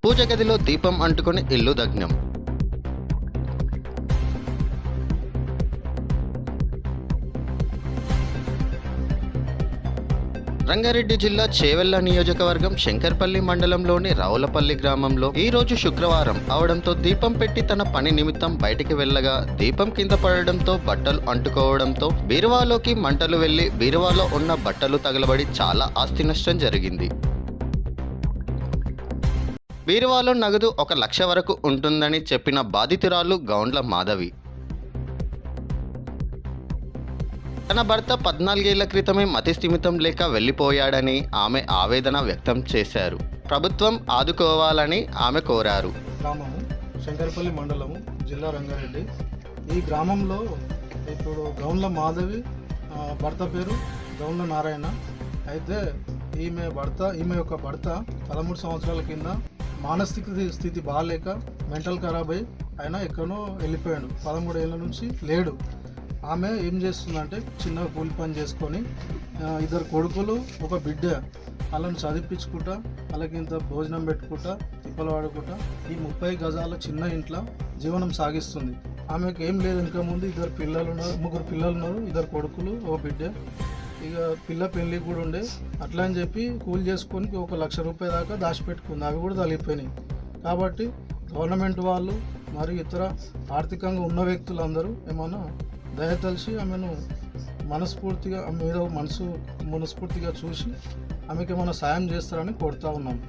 పూజ గదిలో దీపం అంటుకుని ఇల్లు దగ్నం. రంగారెడ్డి జిల్లా చేవెళ్ల నియోజకవర్గం శంకర్పల్లి మండలంలోని రావులపల్లి గ్రామంలో ఈ రోజు శుక్రవారం అవడంతో దీపం పెట్టి తన పని నిమిత్తం బయటికి వెళ్ళగా దీపం కింద పడడంతో బట్టలు అంటుకోవడంతో బీరువాలోకి మంటలు వెళ్లి బీరువాలో ఉన్న బట్టలు తగలబడి చాలా ఆస్తి నష్టం జరిగింది. బీరువాలో నగదు 1 లక్ష వరకు ఉంటుందని చెప్పిన బాధితురాలు గౌండ్ల మాధవి తన భర్త 14 ఏళ్ల క్రితమే మతి స్థిమితం లేక వెళ్లిపోయాడని ఆమె ఆవేదన వ్యక్తం చేశారు. ప్రభుత్వం ఆదుకోవాలని ఆమె కోరారు. గ్రామము శంకరపల్లి మండలము, జిల్లా రంగారెడ్డి. ఈ గ్రామంలో ఇప్పుడు గౌండ్ల మాధవి భర్త పేరు గౌండ్ల నారాయణ. అయితే ఈమె యొక్క భర్త 13 సంవత్సరాల కింద మానసిక స్థితి బాగాలేక మెంటల్ ఖరాబ్ అయి ఆయన ఎక్కడో వెళ్ళిపోయాడు. 13 ఏళ్ళ నుంచి లేడు. ఆమె ఏం చేస్తుందంటే చిన్న కూలి పని చేసుకొని 2 కొడుకులు 1 బిడ్డ వాళ్ళని చదివించుకుంటా వాళ్ళకి ఇంత భోజనం పెట్టుకుంటా తిప్పలు వాడుకుంటా ఈ 30 గజాల చిన్న ఇంట్లో జీవనం సాగిస్తుంది. ఆమెకు ఏం లేదు, ఇంకా ముందు 3 పిల్లలు ఉన్నారు, 2 కొడుకులు 1 బిడ్డ. ఇక పిల్ల పెళ్ళి కూడా ఉండే. అట్లా అని చెప్పి కూలి చేసుకొని 1 లక్ష రూపాయల దాకా దాచిపెట్టుకుంది. అవి కూడా తగిలిపోయినాయి. కాబట్టి గవర్నమెంట్ వాళ్ళు మరియు ఇతర ఆర్థికంగా ఉన్న వ్యక్తులందరూ ఏమన్నా దయతలిసి ఆమెను మనస్ఫూర్తిగా చూసి ఆమెకి ఏమైనా సాయం చేస్తారని కోరుతా ఉన్నాము.